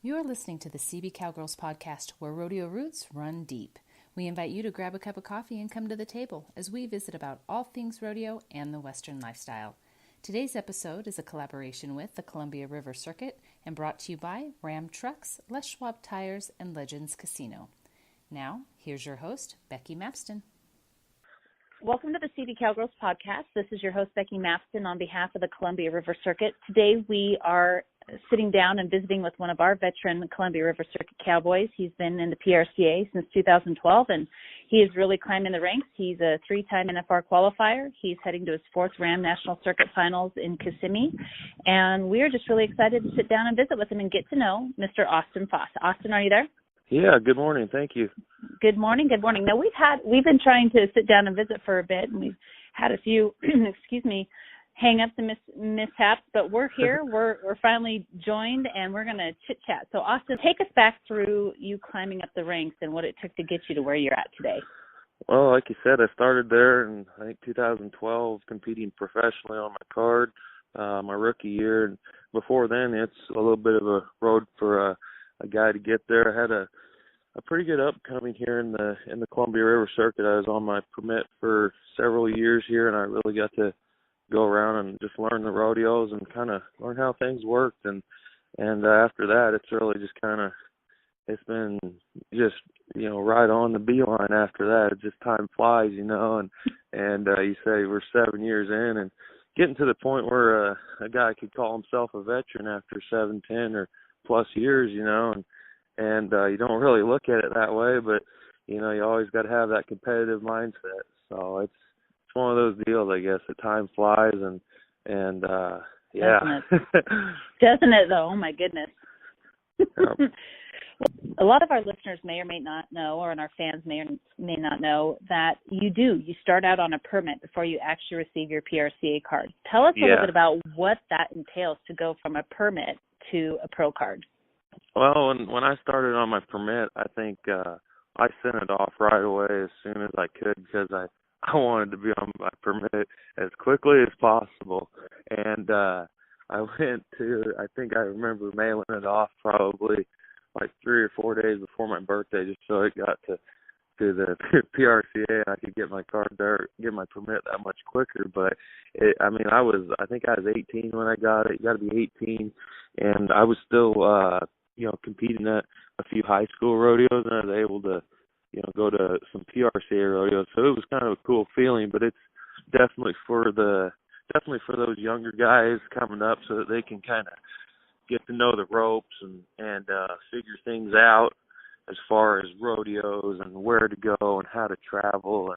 You are listening to the CB Cowgirls podcast, where rodeo roots run deep. We invite you to grab a cup of coffee and come to the table as we visit about all things rodeo and the Western lifestyle. Today's episode is a collaboration with the Columbia River Circuit and brought to you by Ram Trucks, Les Schwab Tires, and Legends Casino. Now, here's your host, Becky Mapston. Welcome to the CB Cowgirls podcast. This is your host, Becky Mapston, on behalf of the Columbia River Circuit. Today we are sitting down and visiting with one of our veteran Columbia River Circuit cowboys. He's been in the PRCA since 2012, and he is really climbing the ranks. He's a three-time NFR qualifier. He's heading to his fourth Ram National Circuit Finals in Kissimmee, and we are just really excited to sit down and visit with him and get to know Mr. Austin Foss. Austin, are you there? Yeah, good morning. Thank you. Good morning. Now, we've been trying to sit down and visit for a bit, and we've had a few, hang-ups and mishaps, but we're here. We're finally joined, and we're going to chit-chat. So, Austin, take us back through you climbing up the ranks and what it took to get you to where you're at today. Well, like you said, I started there in, 2012, competing professionally on my card, my rookie year. And before then, it's a little bit of a road for a guy to get there. I had a pretty good upcoming here in the Columbia River Circuit. I was on my permit for several years here, and I really got to go around and just learn the rodeos and kind of learn how things worked. And after that, it's really just it's been just, right on the beeline after that. It just time flies, and you say we're 7 years in and getting to the point where a guy could call himself a veteran after 7, 10 or plus years, and you don't really look at it that way, but, you always got to have that competitive mindset. So it's one of those deals, I guess, that time flies and yeah. Doesn't it, though? Oh, my goodness. Yep. A lot of our listeners may or may not know, or our fans may or may not know, that you start out on a permit before you actually receive your PRCA card. Tell us a little bit about what that entails to go from a permit to a pro card. Well, when I started on my permit, I think I sent it off right away as soon as I could because I wanted to be on my permit as quickly as possible. And I went to, I think I remember mailing it off probably like 3 or 4 days before my birthday just so it got to the PRCA and I could get my card there, get my permit that much quicker. But I think I was 18 when I got it. You got to be 18, and I was still competing at a few high school rodeos, and I was able to go to some PRCA rodeos. So it was kind of a cool feeling. But it's definitely for those younger guys coming up so that they can kind of get to know the ropes and figure things out as far as rodeos and where to go and how to travel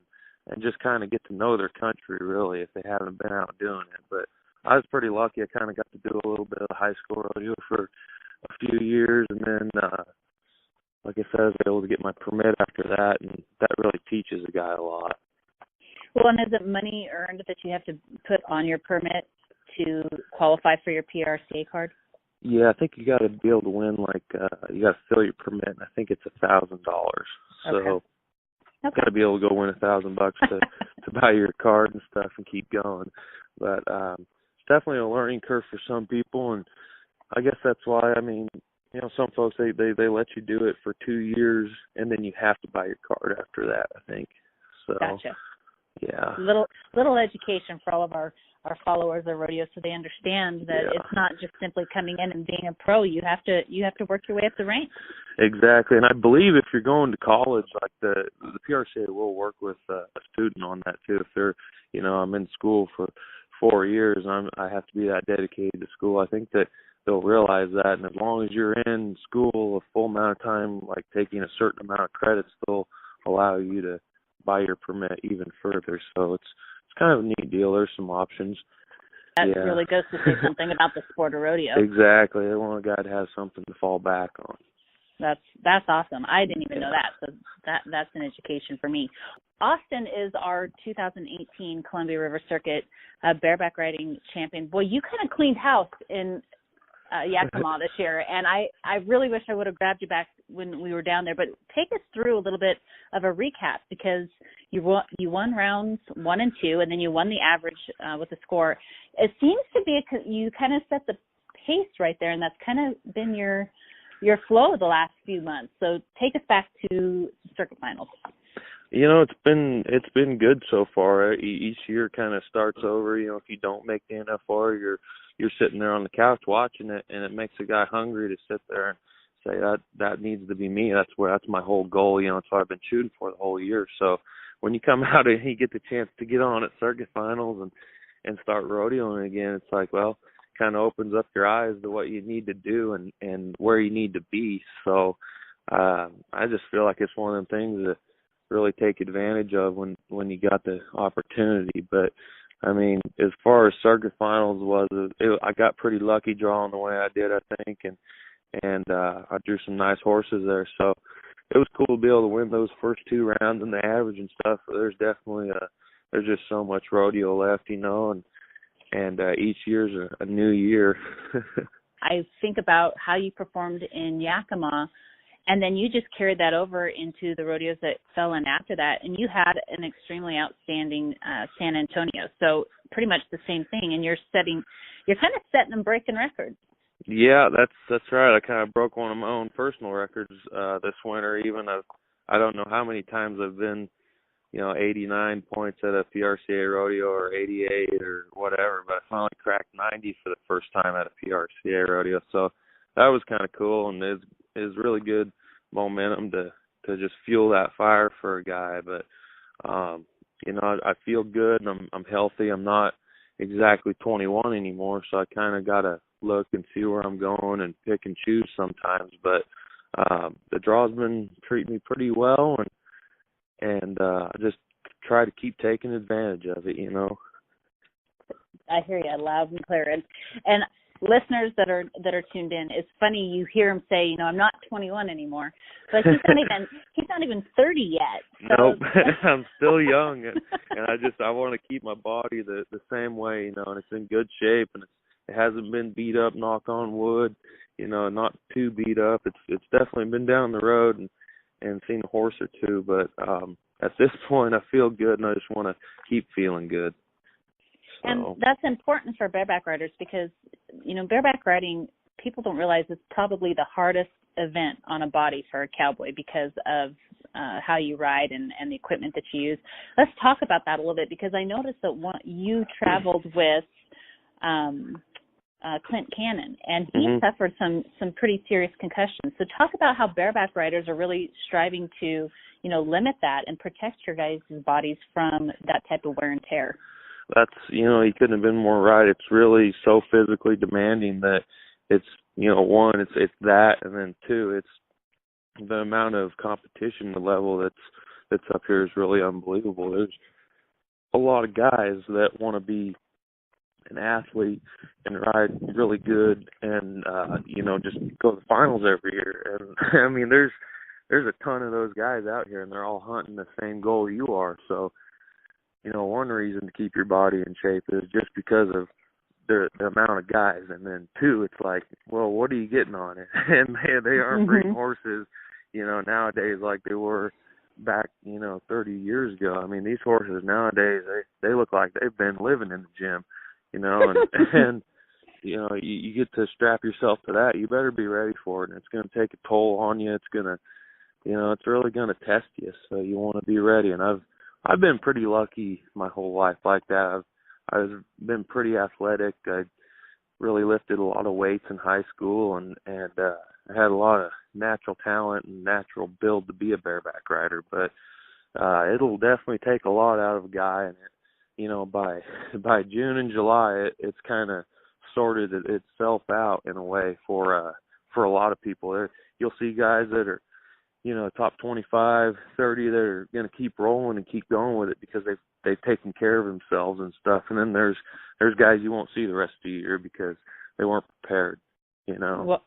and just kind of get to know their country, really, if they haven't been out doing it. But I was pretty lucky. I kind of got to do a little bit of the high school rodeo for a few years, and then, like I said, I was able to get my permit after that, and that really teaches a guy a lot. Well, and is it money earned that you have to put on your permit to qualify for your PRCA card? Yeah, I think you got to be able to win, you got to fill your permit, and I think it's $1,000. So you got to be able to go win $1,000 to buy your card and stuff and keep going. But it's definitely a learning curve for some people, and I guess that's why, some folks, they let you do it for 2 years, and then you have to buy your card after that, I think. So, gotcha. Yeah. Little education for all of our followers of rodeo, so they understand that it's not just simply coming in and being a pro. You have to work your way up the ranks. Exactly, and I believe if you're going to college, like the PRCA will work with a student on that too. If they're, I'm in school for 4 years, and I have to be that dedicated to school. I think that they'll realize that, and as long as you're in school a full amount of time, like taking a certain amount of credits, they'll allow you to buy your permit even further. So it's kind of a neat deal. There's some options. That really goes to say something about the sport of rodeo. Exactly. They want a guy to have something to fall back on. That's awesome. I didn't even know that. So that's an education for me. Austin is our 2018 Columbia River Circuit bareback riding champion. Boy, you kind of cleaned house in Yakima this year, and I really wish I would have grabbed you back when we were down there. But take us through a little bit of a recap, because you won rounds 1 and 2, and then you won the average with the score. It seems to be you kind of set the pace right there, and that's kind of been your your flow the last few months. So take us back to circuit finals. It's been good so far. Each year kind of starts over. If you don't make the NFR, you're sitting there on the couch watching it, and it makes a guy hungry to sit there and say that needs to be me. That's my whole goal. That's what I've been shooting for the whole year. So when you come out and you get the chance to get on at circuit finals and start rodeoing again, it's like, well, kind of opens up your eyes to what you need to do and where you need to be. So I just feel like it's one of them things that really take advantage of when you got the opportunity. But I mean, as far as circuit finals I got pretty lucky drawing the way I did, I think, and I drew some nice horses there. So it was cool to be able to win those first two rounds in the average and stuff. There's definitely there's just so much rodeo left, and each year's a new year. I think about how you performed in Yakima, and then you just carried that over into the rodeos that fell in after that, and you had an extremely outstanding San Antonio. So pretty much the same thing, and you're kind of setting and breaking records. Yeah, that's right. I kind of broke one of my own personal records this winter. Even I don't know how many times I've been, 89 points at a PRCA rodeo or 88 or whatever, but I finally cracked 90 for the first time at a PRCA rodeo. So that was kind of cool, and it's really good momentum to just fuel that fire for a guy. But I feel good, and I'm healthy. I'm not exactly 21 anymore, so I kind of got to look and see where I'm going and pick and choose sometimes. But the draw's been treating me pretty well, and I just try to keep taking advantage of it, I hear you loud and clear. And listeners that are tuned in, it's funny you hear him say, I'm not 21 anymore, but he's not even 30 yet. So. Nope, I'm still young, and I want to keep my body the same way, and it's in good shape, and it hasn't been beat up, knock on wood, not too beat up. It's definitely been down the road and seen a horse or two, but at this point I feel good, and I just want to keep feeling good. So. And that's important for bareback riders because, bareback riding, people don't realize it's probably the hardest event on a body for a cowboy because of how you ride and the equipment that you use. Let's talk about that a little bit, because I noticed that you traveled with Clint Cannon, and he suffered some pretty serious concussions. So talk about how bareback riders are really striving to, limit that and protect your guys' bodies from that type of wear and tear. That's, he couldn't have been more right. It's really so physically demanding that it's, one, it's that, and then two, it's the amount of competition, the level that's up here is really unbelievable. There's a lot of guys that want to be an athlete and ride really good and, just go to the finals every year. And I mean, there's a ton of those guys out here, and they're all hunting the same goal you are. So, one reason to keep your body in shape is just because of the amount of guys. And then two, it's like, well, what are you getting on it? And they aren't breeding horses, nowadays like they were back, 30 years ago. I mean, these horses nowadays, they look like they've been living in the gym, and you get to strap yourself to that. You better be ready for it. And it's going to take a toll on you. It's going to, it's really going to test you. So you want to be ready. And I've been pretty lucky my whole life like that. I've been pretty athletic. I really lifted a lot of weights in high school, and I had a lot of natural talent and natural build to be a bareback rider. But it'll definitely take a lot out of a guy, and by June and July, it's kind of sorted itself out in a way for a lot of people. You'll see guys that are, top 25, 30 that are going to keep rolling and keep going with it because they've taken care of themselves and stuff. And then there's guys you won't see the rest of the year because they weren't prepared, Well,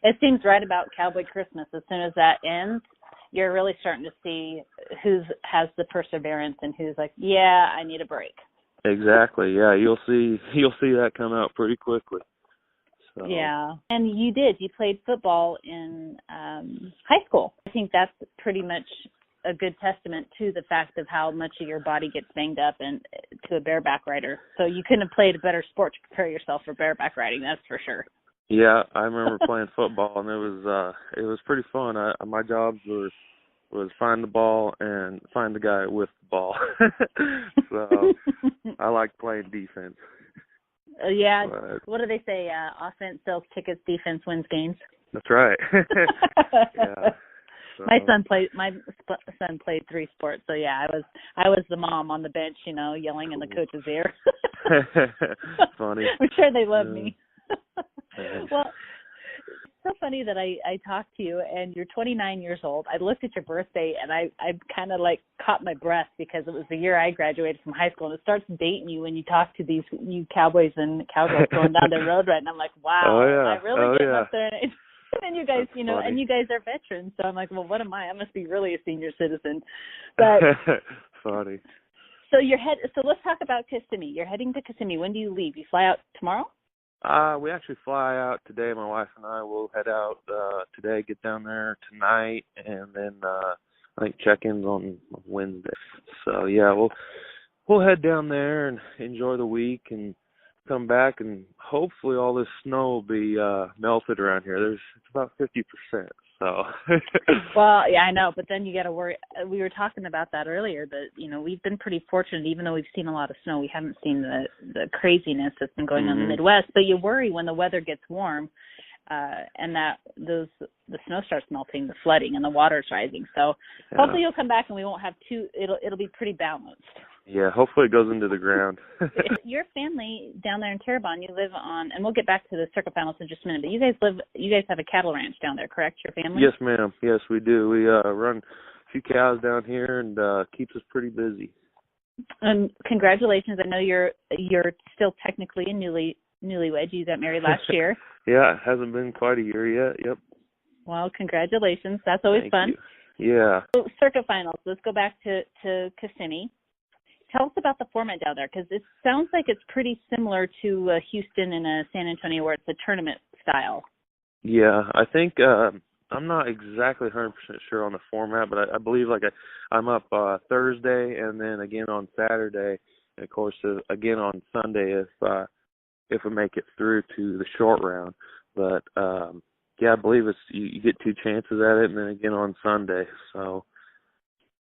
it seems right about Cowboy Christmas. As soon as that ends, you're really starting to see who has the perseverance and who's like, yeah, I need a break. Exactly. Yeah, you'll see that come out pretty quickly. So. Yeah, and you played football in high school. I think that's pretty much a good testament to the fact of how much of your body gets banged up and to a bareback rider. So you couldn't have played a better sport to prepare yourself for bareback riding, that's for sure. Yeah, I remember playing football, and it was pretty fun. My jobs was find the ball and find the guy with the ball. So I like playing defense. Yeah. But, what do they say? Offense sells tickets, defense wins games. that's right. Yeah. So. My son played 3 sports, so yeah, I was the mom on the bench, yelling in the coach's ear. Funny. I'm sure they love me. Well, it's so funny that I talked to you, and you're 29 years old. I looked at your birthday, and I kind of caught my breath because it was the year I graduated from high school, and it starts dating you when you talk to these you cowboys and cowgirls going down the road, right? And I'm like, wow, oh, yeah. am I really getting yeah. up there? And you guys, That's funny. and you guys are veterans, so I'm like, well, what am I? I must be really a senior citizen. But funny. So So let's talk about Kissimmee. You're heading to Kissimmee. When do you leave? You fly out tomorrow? We actually fly out today. My wife and I will head out today, get down there tonight, and then I think check-ins on Wednesday. So yeah, we'll head down there and enjoy the week and come back, and hopefully all this snow will be melted around here. It's about 50%. So. Well, yeah, I know, but then you got to worry. We were talking about that earlier. That we've been pretty fortunate, even though we've seen a lot of snow. We haven't seen the craziness that's been going on in the Midwest. But you worry when the weather gets warm, and that the snow starts melting, the flooding, and the water's rising. So hopefully you'll come back and we won't have it'll be pretty balanced. Yeah, hopefully it goes into the ground. Your family down there in Terrebonne, you live on, and we'll get back to the circuit finals in just a minute, but you guys have a cattle ranch down there, correct, your family? Yes, ma'am. Yes, we do. We run a few cows down here and keeps us pretty busy. And congratulations. I know you're still technically a newlywed. You got married last year. Yeah, it hasn't been quite a year yet. Yep. Well, congratulations. That's always fun. You. Yeah. So, circuit finals. Let's go back to Kissimmee. Tell us about the format down there, because it sounds like it's pretty similar to Houston and San Antonio, where it's a tournament style. Yeah, I think I'm not exactly 100% sure on the format, but I believe I'm up Thursday and then again on Saturday, and of course again on Sunday if we make it through to the short round. But yeah, I believe it's you get 2 chances at it, and then again on Sunday. So.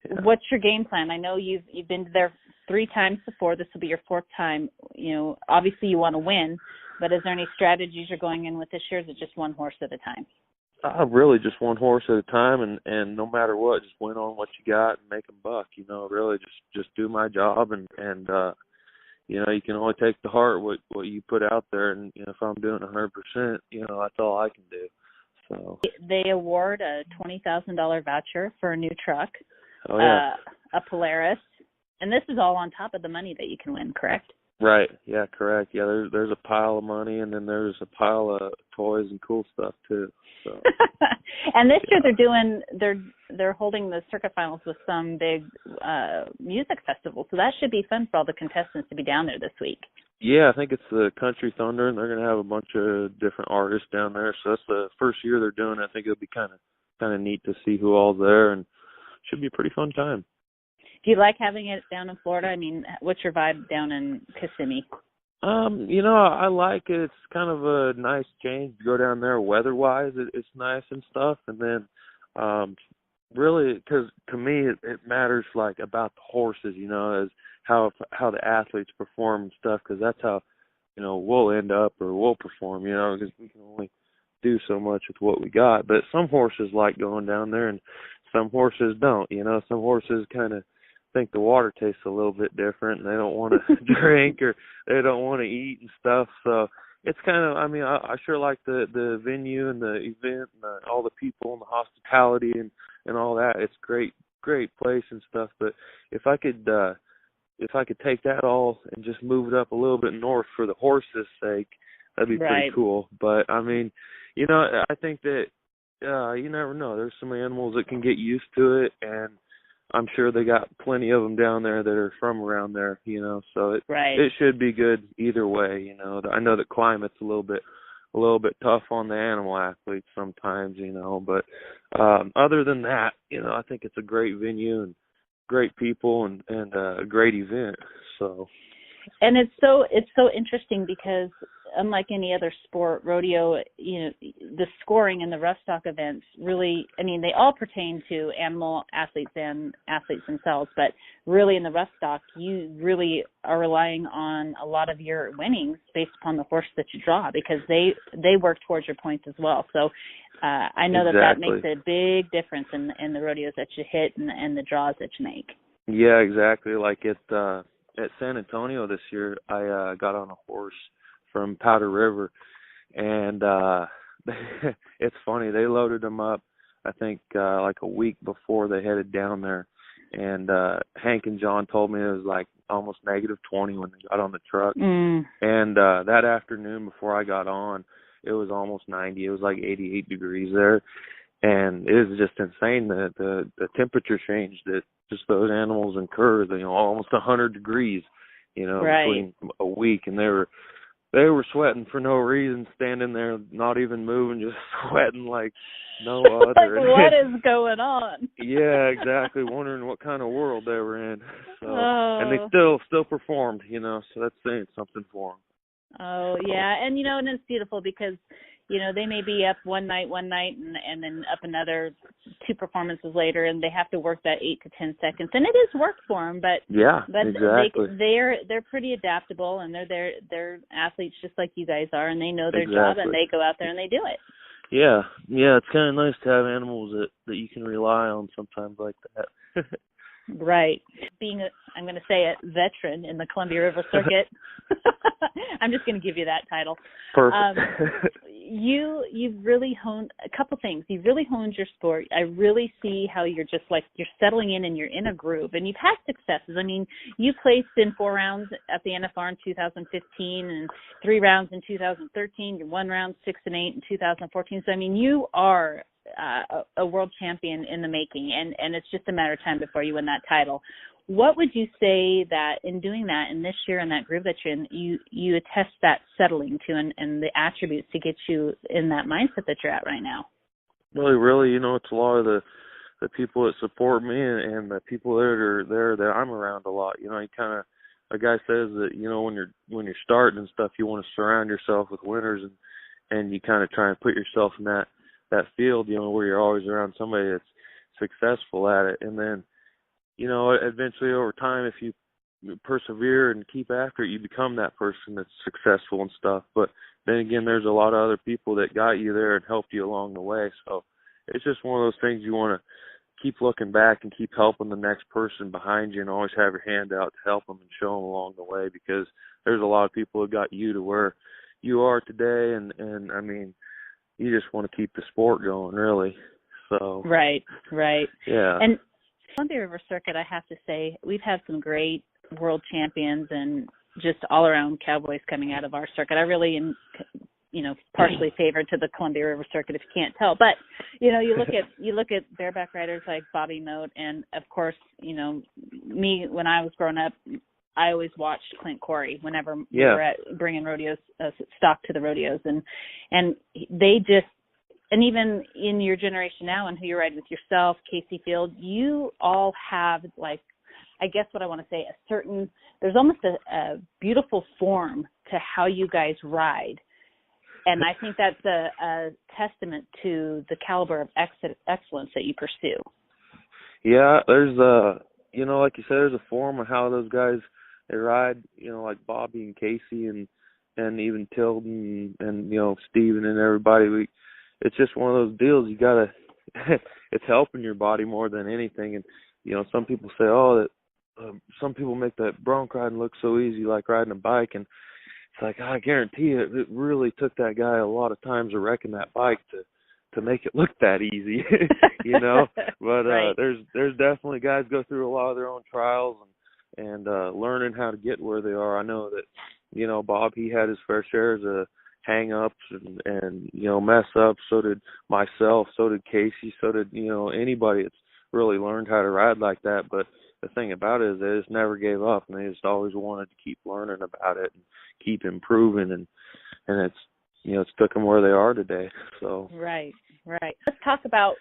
Yeah. What's your game plan? I know you've been there 3 times before. This will be your 4th time. Obviously you want to win, but is there any strategies you're going in with this year? Or is it just one horse at a time? Really just one horse at a time, and no matter what, just win on what you got and make them buck. Really just do my job, and you can only take to heart what you put out there, and if I'm doing 100%, that's all I can do. So they award a $20,000 voucher for a new truck. Oh, yeah. A Polaris, and this is all on top of the money that you can win, correct? Right. Yeah, correct. Yeah, there's a pile of money, and then there's a pile of toys and cool stuff too. So. And this year they're holding the circuit finals with some big music festival, so that should be fun for all the contestants to be down there this week. Yeah, I think it's the Country Thunder, and they're going to have a bunch of different artists down there. So that's the first year they're doing it. I think it'll be kind of neat to see who all's there, and should be a pretty fun time. Do you like having it down in Florida? I mean, what's your vibe down in Kissimmee? I like it. It's kind of a nice change to go down there weather-wise. It's nice and stuff. And then really, because to me it matters about the horses, as how the athletes perform and stuff, because that's how, we'll end up or we'll perform, because we can only do so much with what we got. But some horses like going down there and some horses don't. Some horses kind of think the water tastes a little bit different and they don't want to drink or they don't want to eat and stuff. So it's kind of, I sure like the venue and the event and all the people and the hospitality and all that. It's great place and stuff. But if I could take that all and just move it up a little bit north for the horses' sake, that'd be pretty cool. But I think that you never know. There's some animals that can get used to it, and I'm sure they got plenty of them down there that are from around there, so it should be good either way, I know the climate's a little bit tough on the animal athletes sometimes, but other than that, I think it's a great venue and great people and a great event. So And it's so interesting because unlike any other sport, rodeo, the scoring in the rough stock events really, I mean, they all pertain to animal athletes and athletes themselves, but really in the rough stock, you really are relying on a lot of your winnings based upon the horse that you draw because they work towards your points as well. So I know that makes a big difference in the rodeos that you hit and the draws that you make. Yeah, exactly. Like at San Antonio this year, I got on a horse from Powder River, and it's funny, they loaded him up I think like a week before they headed down there, and Hank and John told me it was like almost -20 when they got on the truck. And that afternoon before I got on, it was almost 90. It was like 88 degrees there, and it was just insane that the temperature changed, that just those animals incur, almost 100 degrees, between a week, and they were sweating for no reason, standing there, not even moving, just sweating like no other. Like, what is going on? Yeah, exactly. Wondering what kind of world they were in. So, and they still performed, so that's saying something for them. Oh, yeah. And, and it's beautiful because, they may be up one night and then up another 2 performances later, and they have to work that 8 to 10 seconds. And it is work for them, but exactly. They're pretty adaptable, and they're athletes just like you guys are, and they know their job, and they go out there and they do it. Yeah, it's kind of nice to have animals that you can rely on sometimes like that. Right. Being I'm going to say it, veteran in the Columbia River Circuit. I'm just going to give you that title. Perfect. You've really honed a couple things. You've really honed your sport. I really see how you're just like you're settling in and you're in a groove, and you've had successes. I mean, you placed in 4 rounds at the NFR in 2015 and 3 rounds in 2013. You're 1 round, 6 and 8 in 2014. So I mean, you are a world champion in the making, and it's just a matter of time before you win that title. What would you say that in doing that, in this year in that groove that you're in, you attest that settling to and the attributes to get you in that mindset that you're at right now? Really, it's a lot of the people that support me and the people that are there that I'm around a lot. You kind of, a guy says that, when you're starting and stuff, you want to surround yourself with winners, and you kind of try and put yourself in that field, where you're always around somebody that's successful at it. And then, eventually over time, if you persevere and keep after it, you become that person that's successful and stuff. But then again, there's a lot of other people that got you there and helped you along the way. So it's just one of those things you want to keep looking back and keep helping the next person behind you, and always have your hand out to help them and show them along the way, because there's a lot of people that got you to where you are today. And I mean, you just want to keep the sport going, really. So Right. Yeah. And Columbia River Circuit, I have to say, we've had some great world champions and just all-around cowboys coming out of our circuit. I really am, partially favored to the Columbia River Circuit, if you can't tell. But you look at bareback riders like Bobby Moat, and of course, me when I was growing up, I always watched Clint Corey whenever we were at bringing rodeos stock to the rodeos, and they just. And even in your generation now and who you're riding with yourself, Casey Field, you all have, like, I guess what I want to say, there's almost a beautiful form to how you guys ride. And I think that's a testament to the caliber of excellence that you pursue. Yeah, there's like you said, there's a form of how those guys, they ride, like Bobby and Casey and even Tilden and Steven and everybody. It's just one of those deals. You gotta, it's helping your body more than anything. And some people say, that some people make that bronc riding look so easy, like riding a bike. And it's like, I guarantee it really took that guy a lot of times to wrecking that bike to make it look that easy, But right. There's definitely guys go through a lot of their own trials and learning how to get where they are. I know that Bob, he had his fair shares of hang-ups and mess-ups. So did myself. So did Casey. So did, anybody that's really learned how to ride like that. But the thing about it is they just never gave up, and they just always wanted to keep learning about it and keep improving. And it's, it's took them where they are today. So Right. Let's talk about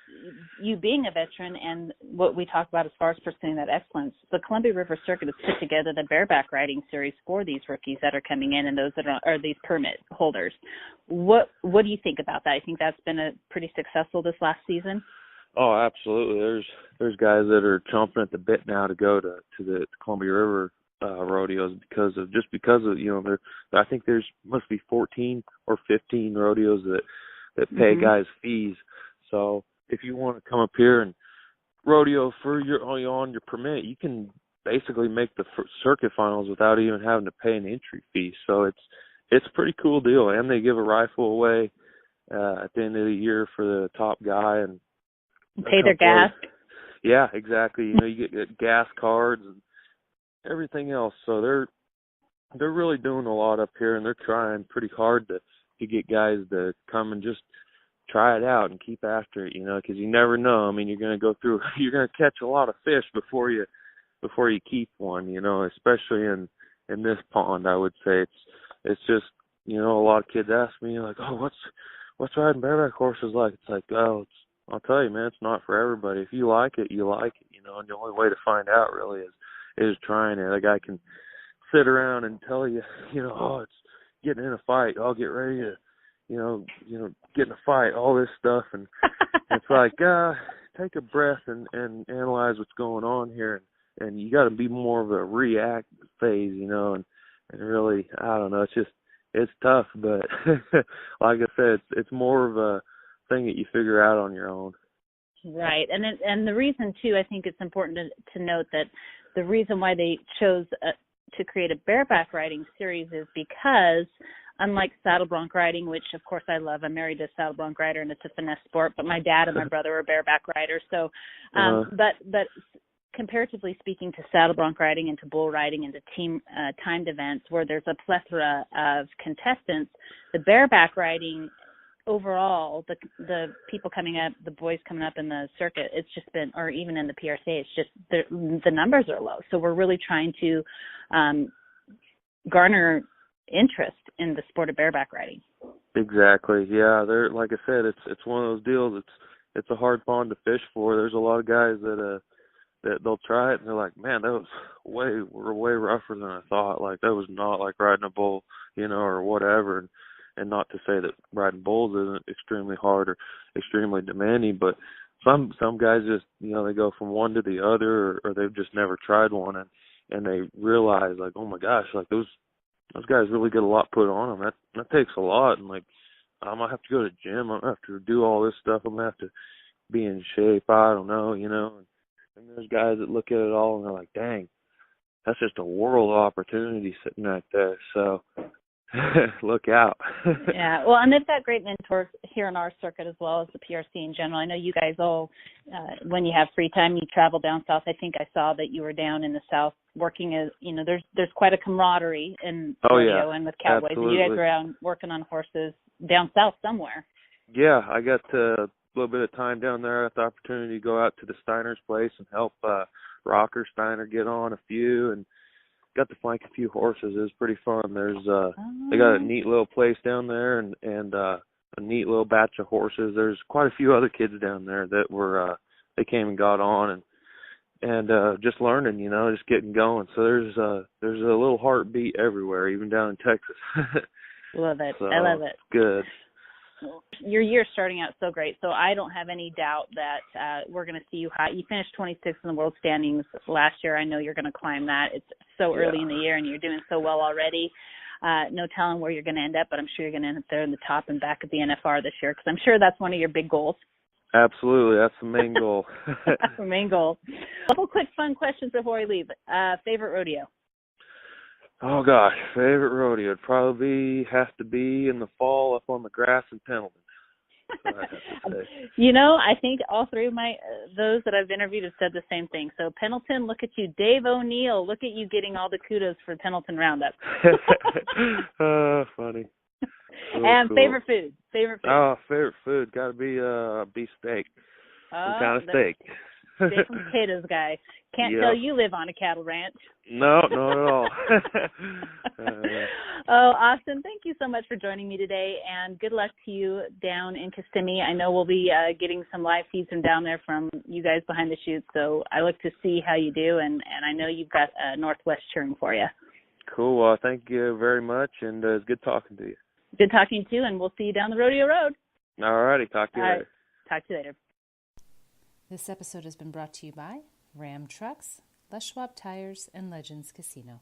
you being a veteran and what we talk about as far as pursuing that excellence, the Columbia River Circuit has put together the Bareback riding series for these rookies that are coming in and those that are these permit holders. What do you think about that? I think that's been a pretty successful this last season. Oh, absolutely. There's guys that are chomping at the bit now to go to the Columbia River rodeos because of I think there's must be 14 or 15 rodeos that pay guys fees. So if you want to come up here and rodeo for on your permit, you can basically make the circuit finals without even having to pay an entry fee. So it's a pretty cool deal, and they give a rifle away at the end of the year for the top guy and pay their gas. Yeah, exactly. You get gas cards and everything else. So they're really doing a lot up here, and they're trying pretty hard to get guys to come and just try it out and keep after it, because you never know. I mean, you're going to catch a lot of fish before you keep one, especially in this pond. I would say it's just, a lot of kids ask me like, oh, what's riding bareback horses like? It's like, I'll tell you, man, it's not for everybody. If you like it, you like it, and the only way to find out really is trying it. A guy can sit around and tell you, oh, it's getting in a fight. I'll get ready to, get in a fight, all this stuff. And it's like, take a breath and analyze what's going on here. And you got to be more of a react phase, and really, I don't know, it's tough. But like I said, it's more of a thing that you figure out on your own. Right. And the reason, too, I think it's important to note that the reason why they chose to create a bareback riding series is because, unlike saddle bronc riding, which of course I love, I'm married to a saddle bronc rider and it's a finesse sport, but my dad and my brother are bareback riders. So, but comparatively speaking to saddle bronc riding and to bull riding and to team timed events where there's a plethora of contestants, the bareback riding overall, the people coming up, the boys coming up in the circuit, it's just been, or even in the PRCA, it's just the numbers are low. So we're really trying to garner interest in the sport of bareback riding. Exactly. Yeah, they're, like I said, it's one of those deals. It's a hard pond to fish for. There's a lot of guys that they'll try it and they're like, man, that was way rougher than I thought. Like that was not like riding a bull, or whatever. And not to say that riding bulls isn't extremely hard or extremely demanding, but some guys just, they go from one to the other or they've just never tried one and they realize like, oh my gosh, like those guys really get a lot put on them. That takes a lot. And like, I'm going to have to go to the gym. I'm going to have to do all this stuff. I'm going to have to be in shape. I don't know, and there's guys that look at it all and they're like, dang, that's just a world of opportunity sitting right there. So look out. Yeah, well, and they've got great mentors here in our circuit as well as the PRC in general. I know you guys all, when you have free time, you travel down south. I think I saw that you were down in the south working as, there's quite a camaraderie in rodeo and with cowboys. Absolutely. And you guys are out working on horses down south somewhere. Yeah, I got a little bit of time down there. I had the opportunity to go out to the Steiner's place and help Rocker Steiner get on a few and got to flank a few horses. It was pretty fun. There's they got a neat little place down there and a neat little batch of horses. There's quite a few other kids down there that were they came and got on and just learning, just getting going. So there's a little heartbeat everywhere, even down in Texas. Love it. So, I love it. Good. Your year's starting out so great, so I don't have any doubt that we're going to see you high. You finished 26th in the world standings last year. I know you're going to climb that. It's so early in the year, and you're doing so well already. No telling where you're going to end up, but I'm sure you're going to end up there in the top and back of the NFR this year, because I'm sure that's one of your big goals. Absolutely. That's the main goal. That's the main goal. A couple quick fun questions before we leave. Favorite rodeo? Oh, gosh. Favorite rodeo would probably have to be in the fall up on the grass in Pendleton. I think all three of those that I've interviewed have said the same thing. So Pendleton, look at you. Dave O'Neill, look at you getting all the kudos for Pendleton Roundup. Funny. And cool. Favorite food? Oh, favorite food got to be beef steak. Some kind of steak. Baked potatoes guy. Can't tell you live on a cattle ranch. No, not at all. Oh, Austin, thank you so much for joining me today, and good luck to you down in Kissimmee. I know we'll be getting some live feeds from down there from you guys behind the chute, so I look to see how you do, and I know you've got Northwest cheering for you. Cool. Well, thank you very much, and it's good talking to you. Good talking to you, and we'll see you down the rodeo road. All righty. Talk to you later. Talk to you later. This episode has been brought to you by Ram Trucks, Les Schwab Tires, and Legends Casino.